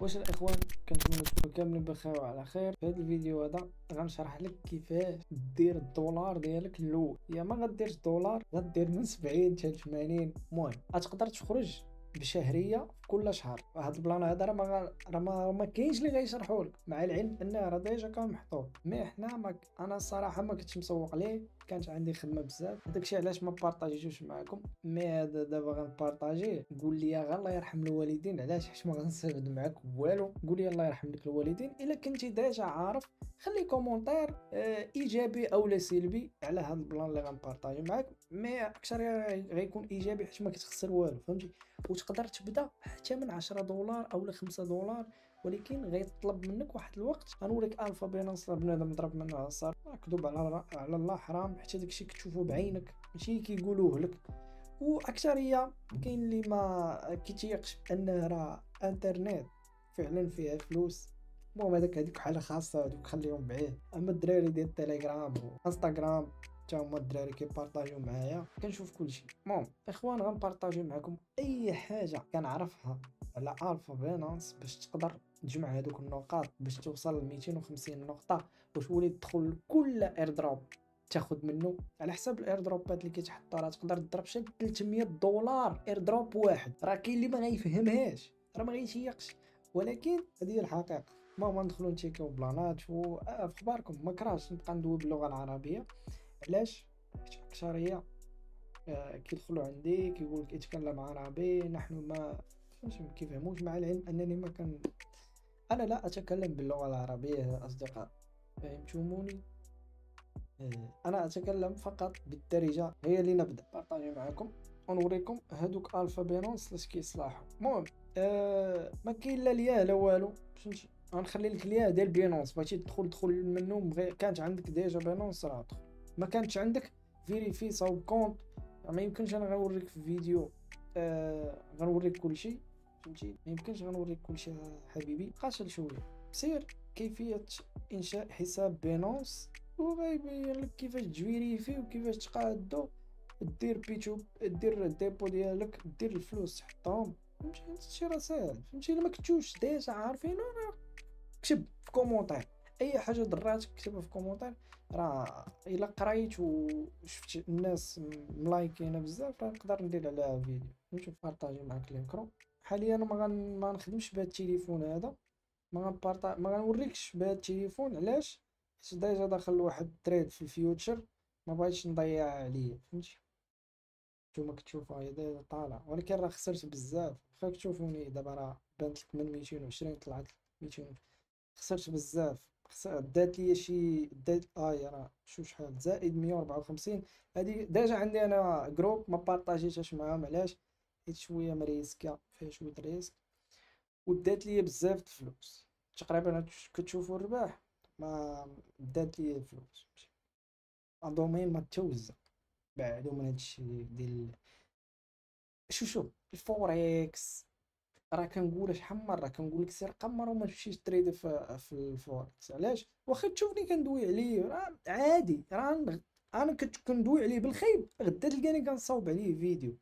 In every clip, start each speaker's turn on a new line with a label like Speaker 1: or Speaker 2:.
Speaker 1: واش الاخوان، كنتمنى تكونوا كاملين بخير وعلى خير. في هذا الفيديو هذا غنشرح لك كيفاش دير الدولار ديالك الاول. يا ما غديرش دولار، غدير من 70 حتى 80. المهم غتقدر تخرج بشهريه في كل شهر. هذا البلان هذا راه ما كاينش اللي غيشرحوا لك، مع العلم انه راه ديجا كان محطوط. مي حنا ما انا الصراحه ما كنتش مسوق ليه، كانت عندي خدمه بزاف. داكشي علاش ما بارطاجيتوش معكم. مي هذا دابا غنبارطاجيه. قول لي غير الله يرحم الوالدين، علاش؟ حيت ما غنستافد معاك والو. قول لي الله يرحم لك الوالدين. الا كنتي ديجا عارف، خلي كومونتير ايجابي او لا سلبي على هذا البلان اللي غنبارطاجي معاك. مي اكثر غيكون ايجابي حيت ما كتخسر والو، فهمتي. وتقدر تبدا حتى من 10 دولار او 5 دولار، ولكن غيطلب منك واحد الوقت. غنوريك الفا بينانس، بنادم ضرب منها الصار. كذوب على الله حرام، حتى داكشي كتشوفو بعينك ماشي كيقولوه لك. واكثريه كاين اللي ما كيتيقش بان راه انترنت فعلا فيها فلوس. المهم هذيك حاله خاصه، هذوك خليهم بعيد. اما الدراري ديال التليجرام وانستغرام حتى هما الدراري كيبارطاجيو معايا، كنشوف كلشي. المهم اخوان، غنبارطاجي معكم اي حاجه كنعرفها على الفا بينانس باش تقدر تجمع هذوك النقاط باش توصل ل 250 نقطه، وتولي تدخل كل ايردروب تاخذ منه على حساب الايردروبات اللي كيتحطوا. راه تقدر تضرب شي 300 دولار ايردروب واحد. راه كاين اللي ما غيفهمهاش، راه ما غيتيقش، ولكن هذه هي الحقيقه. المهم ندخلوا نتشيكيو بلانات في اخباركم. ما كرهتش نبقى ندوي باللغه العربيه. علاش؟ حيت اكثريه كيدخلوا عندي كيقول لك اتكلم عربي، نحن ما فهمتش، ما كيفهموش. مع العلم انني ما كان انا لا اتكلم باللغه العربيه يا اصدقاء، فهمتموني. انا اتكلم فقط بالدارجه. هي اللي نبدا بارطاجي معكم ونوريكم هادوك الفا بينونس لاش كيصلاحوا. المهم ما كاين لا ليا لا والو، فهمتي. غنخلي لك ليا ديال بينونس، بغيتي تدخل دخل منه. كانت عندك ديجا بينونس راه دخل، ما كانتش عندك فيريفي صوب كونت. ما يمكنش انا غنوريك في فيديو غنوريك كلشي، فهمتي. ما يمكنش غنوريك كلشي حبيبي. قاتل شويه. سير كيفيه انشاء حساب بينونس، وغيبين لك كيفاش تجويري فيه وكيفاش تقادو. دير بيتو، دير الديبو ديالك، دير الفلوس تحطهم، فهمتي. هادشي راه ساهل، فهمتي. الا ما كنتوش ديجا عارفين راه كتب في كومونتير. اي حاجه ضراتك كتبها في كومونتير. راه الا قريت وشفت الناس ملايكينا بزاف راه نقدر ندير عليها فيديو، فهمتي. بارطاجي معاك الميكرو. حاليا ما نخدمش بهذا التليفون هذا. ما غنوريكش بهذا التليفون. علاش؟ حيت ديجا داخل واحد التريد في الفيوتشر، ما بغيتش نضيع عليه، فهمتي. نتوما كتشوفوا هي دايره طالع، ولكن راه خسرت بزاف. واخا كتشوفوني دابا راه بانت لك من 220 طلعت 200. خسرت بزاف. دات ليا شي دات راه شو شحال زائد 154. هادي ديجا عندي انا جروب ما بارطاجيتهاش معاهم. علاش؟ حيت شويه مريسكه، فيها شويه ريسك، ودات ليا بزاف د الفلوس. تقريبا كتشوفوا الرباح، ما دات ليا الفلوس. الدومين ما توزع بعدو من هادشي ديال شوف الفوركس. راه كنقول شحال من مره كنقول لك سير قمر وما تمشيش تريدي في الفوركس. علاش؟ واخا تشوفني كندوي عليه راه عادي. انا كندوي عليه بالخيب، غدا تلقاني كنصاوب عليه فيديو،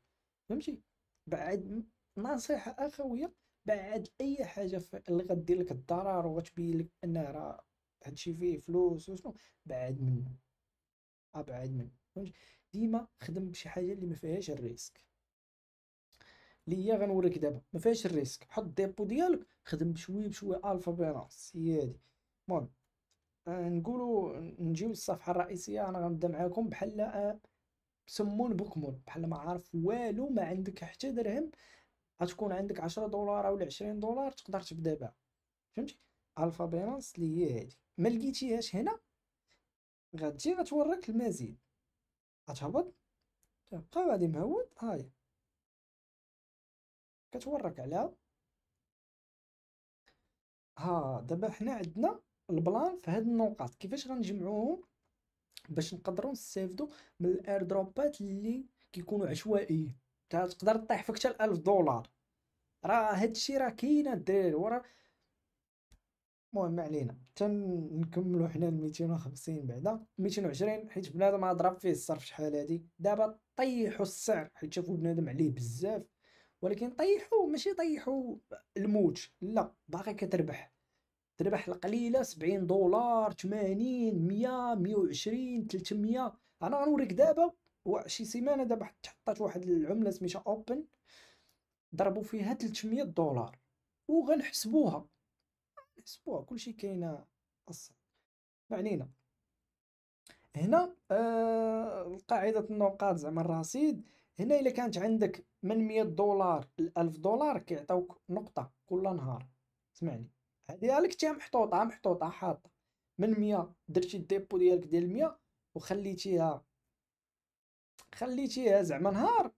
Speaker 1: فهمتي. بعد نصيحه اخويه، بعد اي حاجه اللي غدير لك الضرر وغتبين لك ان راه هادشي فيه فلوس وشنو، بعد منه. ابعد منه، فهمتي. ديما خدم بشي حاجه اللي ما فيهاش الريسك. اللي هي غنوريك دابا ما فيهاش الريسك. حط ديبو ديالك، خدم بشويه بشويه الفا بينانس، هي هادي. المهم نقولوا نجيو للصفحه الرئيسيه. انا غنبدا معاكم بحال سمون بكمون، بحال ما عارف والو، ما عندك حتى درهم. غتكون عندك 10 دولار او 20 دولار تقدر تبدا بها، فهمتي. الفا بينانس اللي هي هادي. ما لقيتيهاش هنا، غتجي غتوريك المزيد. غتهبط تبقى غادي مهود، هاي كتورك عليها. ها دابا حنا عندنا البلان في هاد النقاط كيفاش غنجمعوهم باش نقدروا نستافدوا من الايردروبات اللي كيكونوا عشوائيين. تقدر طيح فيك حتى 1000 دولار. راه هادشي راه كاينه الدراري ورا. المهم ما علينا، نكملوا حنا ال 250 بعدا 220، حيت بنادم ضرب فيه الصرف شحال هادي. دابا طيحوا السعر حيت شافوا بنادم عليه بزاف، ولكن طيحوا ماشي طيحوا الموت، لا باقي كتربح، تربح القليله 70 دولار 80 100 120 300. انا غنوريك دابا شي سيمانه دابا حطيت واحد العمله سميتها اوبن، ضربوا فيها 300 دولار وغنحسبوها، نحسبوها كلشي كاينه اصلا. ما علينا. هنا قاعدة النقاط زعما الرصيد. هنا إلا كانت عندك من 100 دولار ل 1000 دولار كيعطيوك نقطة كل نهار. اسمعني، هذه لك تا محطوطة حاطة من 100، درتي الديبو ديالك ديال 100 وخليتيها زعما نهار،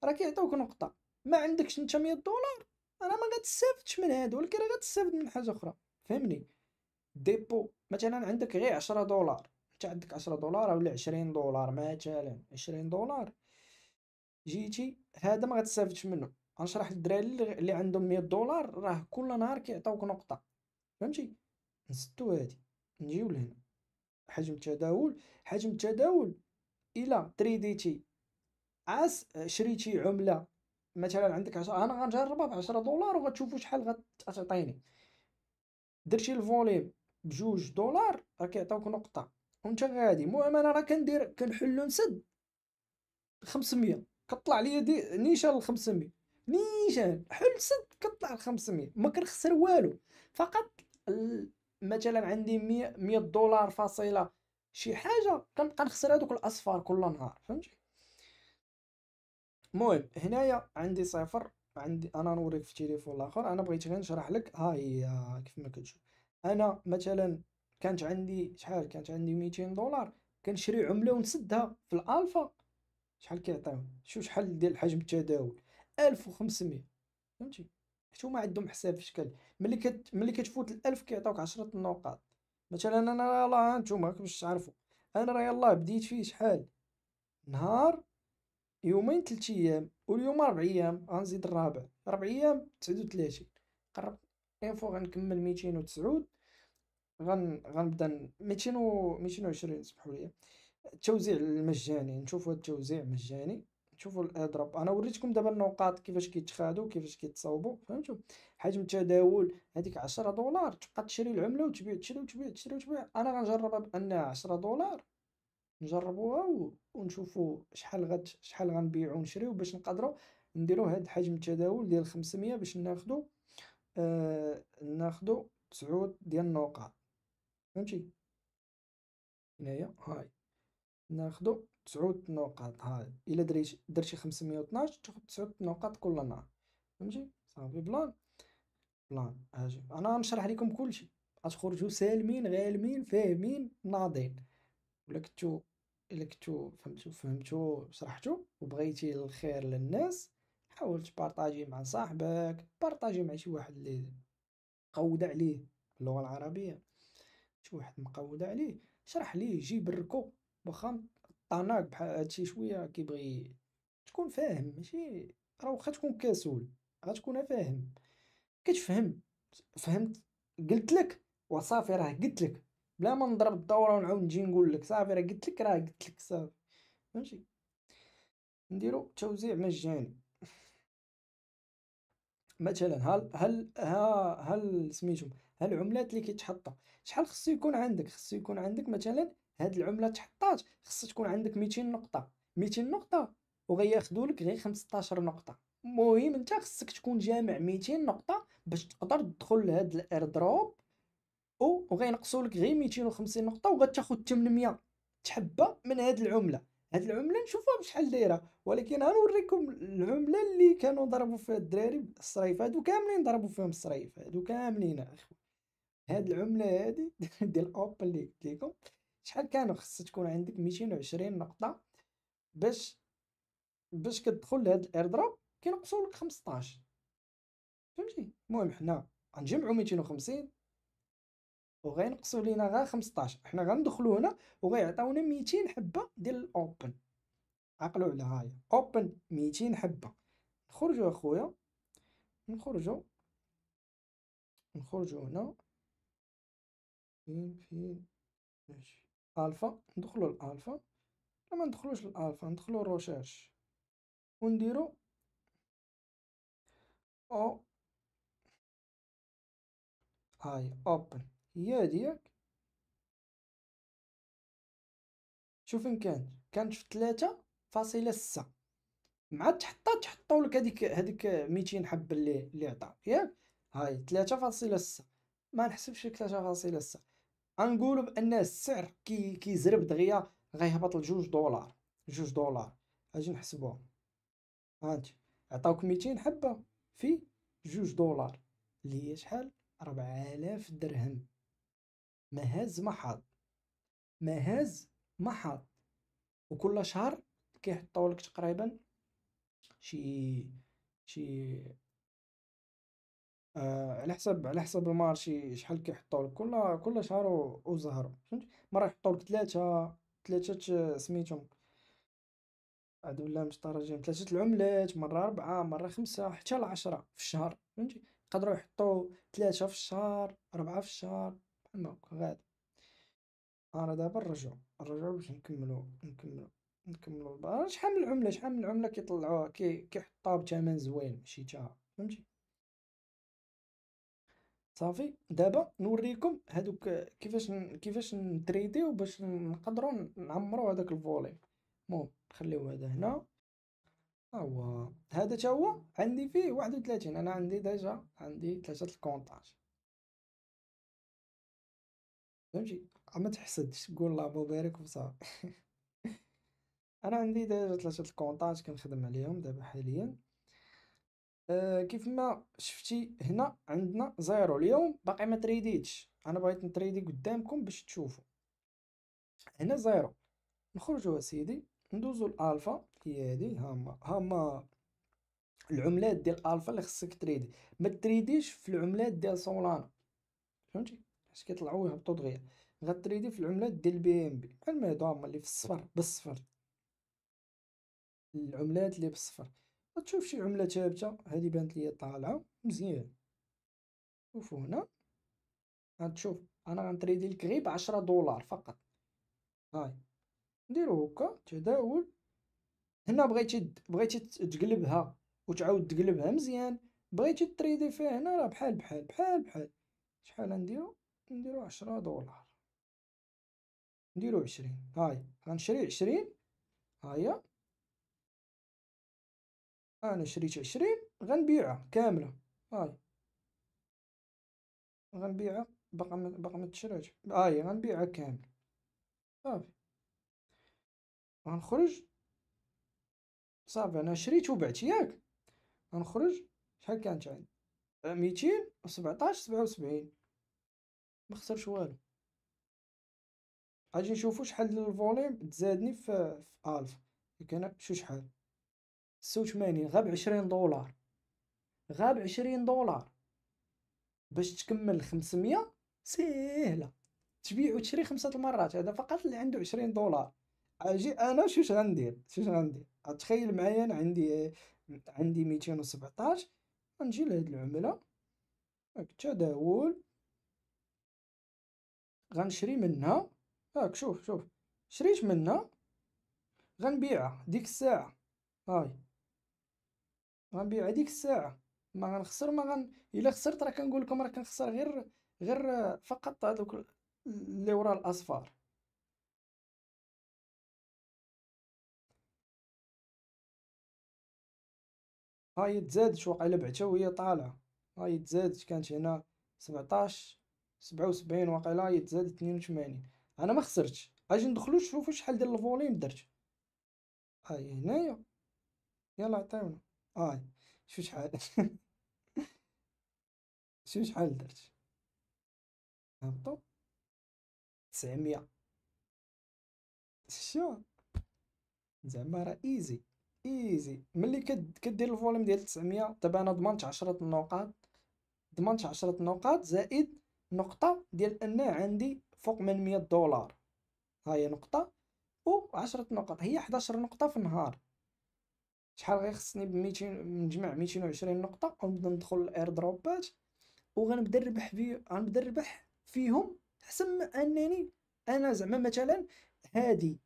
Speaker 1: راه كيعطيوك نقطة. ما عندكش نتا 100 دولار راه ما غتستافدش من هادو، ولكن راه غتستافد من حاجة أخرى، فهمني. ديبو مثلا عندك غير 10 دولار، انت عندك 10 دولار ولا 20 دولار، مثلا 20 دولار جيتي هذا ما غتستافدش منه. غنشرح للدراري اللي عندهم 100 دولار راه كل نهار كيعطيوك نقطة، فهمتي. نسدو هادي، نجيو لهنا حجم التداول. حجم التداول الا تريديتي شريتي عملة مثلا عندك 10، انا غنجربها ب 10 دولار وغتشوفوا شحال غتعطيني. درتي الفوليم بجوج دولار راه كيعطيوك نقطة وانت غادي. المهم انا راه كنحلو نسد 500، كطلع ليا نيشان ل 500، نيشان حل سد كطلع ل 500، ما كنخسر والو. فقط مثلا عندي 100 دولار فاصلة شي حاجة كنبقى نخسر هادوك الاصفار كل نهار، فهمتي. المهم هنايا عندي صفر، عندي انا نوريك في التليفون الاخر. انا بغيت غير نشرح لك، ها هي كيف ما كتشوف. انا مثلا كانت عندي شحال، كانت عندي 200 دولار كنشري عمله ونسدها في الالفا، شحال كيعطيو، شوف شحال ديال حجم التداول 1500، فهمتي. حيت هما عندهم حساب في شكل ملي كتفوت ال1000 كيعطيوك 10 نقاط. مثلا انا يلاه نتوما باش تعرفوا، انا راه يلاه بديت فيه شحال نهار يومين 3 ايام، واليوم 4 ايام غنزيد الرابع 4 ايام 39 قربت. انفو غنكمل 209، غنبدا 200 و 220. سمحوا لي، التوزيع المجاني، نشوفوا هاد التوزيع مجاني، نشوفوا الايردروب. انا وريتكم دابا النقاط كيفاش كيتخادوا كيفاش كيتصاوبوا، فهمتوا. حجم التداول هذيك 10 دولار تبقى تشري العمله وتبيع، تشري وتبيع، تشري وتبيع. انا غنجربها بانها 10 دولار، نجربوها ونشوفوا شحال غنبيعوا ونشريو باش نقدروا نديروا هاد حجم التداول ديال 500 باش ناخدو 9 ديال النقاط، فهمتي. هنايا هاي ناخدو 9 نقاط. هاي الا درتي 512 تاخد 9 نقاط كل نهار، فهمتي. صافي بلان اجي انا غنشرح لكم كلشي، غتخرجوا سالمين غالمين فاهمين ناضين. ولا كنتو الا كنتو فهمتو شرحتو وبغيتي الخير للناس، حاول تبارطاجي مع صاحبك، بارطاجي مع شي واحد اللي مقودة عليه اللغة العربية، شي واحد مقودة عليه شرح ليه جيب الركو. واخا طناق بحال هادشي شوية كيبغي تكون فاهم، ماشي راه واخا تكون كسول غتكون فاهم، كتفهم. فهمت، قلت لك وصافي، راه قلت لك بلا ما نضرب الدورة ونعاود نجي نقول لك صافي راه قلت لك صافي، فهمتي. نديرو توزيع مجاني. مثلا هل سميتو العملات اللي كيتحطوا شحال خصو يكون عندك؟ خصو يكون عندك مثلا هاد العملة تحطات خصها تكون عندك 200 نقطة، 200 نقطة وغياخدوا لك غير 15 نقطة. المهم انت خصك تكون جامع 200 نقطة باش تقدر تدخل لهاد الايردروب، وغينقصوا لك غير 250 نقطة وغتاخد 800 تحبة من هاد العملة. هاد العملة نشوفوها بشحال دايرة، ولكن غنوريكم العملة اللي كانوا ضربوا فيها الدراري الصرايف. هادو كاملين ضربوا فيهم الصرايف، هادو كاملين اخويا. هاد العملة هادي ديال اوبن اللي قلت لكم شحال كانوا خصها تكون عندك 220 نقطة باش كتدخل لهاد الايردروب كينقصوا لك 15، فهمتي. المهم حنا غنجمعوا 250 وغينقصوا لينا غير 15، حنا غندخلوا هنا وغيعطيونا 200 حبه ديال الاوبن. عقلوا على هاي اوبن 200 حبه. نخرجوا اخويا، نخرجوا هنا فين ماشي الفا، ندخلوا الالفا. لما ندخلوش الالفا ندخلوا الروشيرش ونديروا او هاي اوبن، هي هادي. شوف فين كانت في 3.6، مع تحطوا لك هذيك 200 حبة اللي عطاك ياك. هاي 3.6، ما نحسبش لك 3.6، غنقولوا بان السعر كيزرب دغيا، غيهبط لجوج دولار. جوج دولار اجي نحسبوها. هانتي عطاوك 200 حبة في جوج دولار، اللي هي شحال؟ 4000 درهم. ما هز ما حاط، ما هز ما حاط. وكل شهر كيحطوا لك تقريبا شي شي على حسب المارشي شحال كيحطوا لك كل شهر وزهر، فهمتي. مرة يحطوا لك ثلاثة سميتهم هادو ولا مشترجين، ثلاثة العملات، مرة 4، مرة 5، حتى ل10 في الشهر، فهمتي. يقدروا يحطوا 3 في الشهر، 4 في الشهر، بحال هكا غادي. أنا دابا نرجعو باش نكملو شحال من العملة، شحال من العملة كيطلعوها كيحطوها بثمن زوين، ماشي تا فهمتي. صافي دابا نوريكم هادوك كيفاش نتريديو باش نقدروا نعمروا هذاك الفولي. المهم نخليو هذا هنا. ها هو هذا تا هو عندي فيه 31، انا عندي ديجا عندي 3 الكونطاج، فهمتي. ما تحسدش تقول الله بارك وصافي. انا عندي ديجا 3 الكونطاج كنخدم عليهم دابا حاليا. كيف ما شفتي هنا عندنا زيرو اليوم، باقي ما تريديتش، انا بغيت نتريدي قدامكم باش تشوفوا. هنا زيرو، نخرجوا اسيدي، ندوزو الالفا، هي هادي. هما العملات ديال الفا اللي خصك تريدي. ما تريديش في العملات ديال سولانا، فهمتي، حيت كيطلعوا يهبطوا دغيا. غتريدي في العملات ديال بي ام بي، بحال ما هادو هما اللي في الصفر بالصفر. العملات اللي بالصفر، غتشوف شي عملة ثابتة، هادي بانت ليا طالعة مزيان. شوفوا هنا، غتشوف انا غنتريدي لك غير ب10 دولار فقط. هاي نديرو هكا تداول. هنا بغيتي تقلبها وتعاود تقلبها مزيان، بغيتي تريدي فيها هنا راه بحال. شحال نديرو 10 دولار، نديرو 20. هاي غنشري 20. هاهي انا شريت 20، غنبيعها كاملة. هاي غنبيعها، باقا ما تشراتش، هاي غنبيعها كامل. صافي غنخرج. صافي انا شريت وبعت ياك. غنخرج، شحال كانت عندي؟ 217، 77. ما خسرش والو. اجي نشوفو شحال ديال الفوليوم تزادني في الفا. كان شو شحال؟ 86، غاب 20 دولار، غاب 20 دولار. باش تكمل 500 سهلة، تبيع وتشري 5 المرات. هذا فقط اللي عنده 20 دولار. اجي انا شوش غندير تخيل معايا. انا عندي 217. غنجي لهاد العملة، هاك التداول، غنشري منها. هاك شوف شريت منها، غنبيعها ديك الساعة. هاي غنبيعها ديك الساعة. ما غنخسر، ما غن الا خسرت راه كنقول لكم راه كنخسر غير فقط هذوك اللي ورا الاصفار. هاي تزادت واقيلا بعتها وهي طالعة. هاي تزادت، كانت هنا 17، 77 واقيلا، هاي تزادت 82. انا ما خسرتش. اجي ندخلو نشوفو شحال ديال الفوليوم درت. هاي هنايا، يلا عطيونا. هاي شوف شحال. شوف شحال درت. هبطو 900. شو زعما راه ايزي، ايزي ملي كدير الفوليوم ديال 900. دابا انا ضمنت 10 النقاط، ضمنت 10 نقاط زائد نقطة ديال ان عندي فوق من 100 دولار. هاي نقطة و10 نقط، هي 11 نقطة في النهار. شحال غيخصني ب 200 نجمع 220 نقطة ونبدا ندخل الاير دروبات، وغنبدا نربح فيهم. حسن ما انني انا زعما مثلا هادي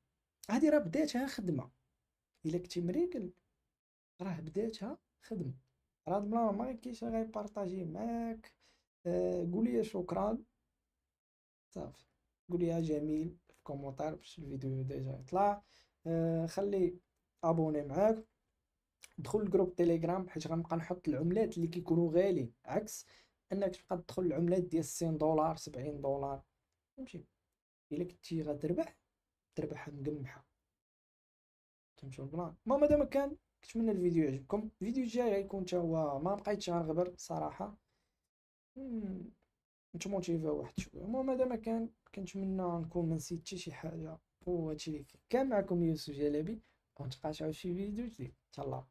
Speaker 1: راه بداتها خدمة. الا كنتي مريقل راه بداتها خدمة، هاد البلان ما كاينش غيبارطاجيه معاك. قولي شكرا صافي، قولي جميل في كومونتير باش الفيديو ديجا يطلع. خلي ابوني معاك، دخل الجروب تيليجرام حيت غنبقى نحط العملات اللي كيكونوا غاليين، عكس انك تبقى تدخل العملات ديال 60 دولار 70 دولار. فهمتي؟ الا كنتي غتربح تربحها مقمحه. فهمتوا البلان؟ المهم هذا ما كان، كنتمنى الفيديو يعجبكم. الفيديو الجاي غيكون حتى هو ما بقيتش غنغبر صراحه، نتموتيفا واحد شويه. المهم هذا ما كان، كنتمنى نكون ما نسيت حتى شي حاجه. وهادشي اللي كان معكم يوسف جلبي، ونتقاشعو في شي فيديو جديد. تهلا.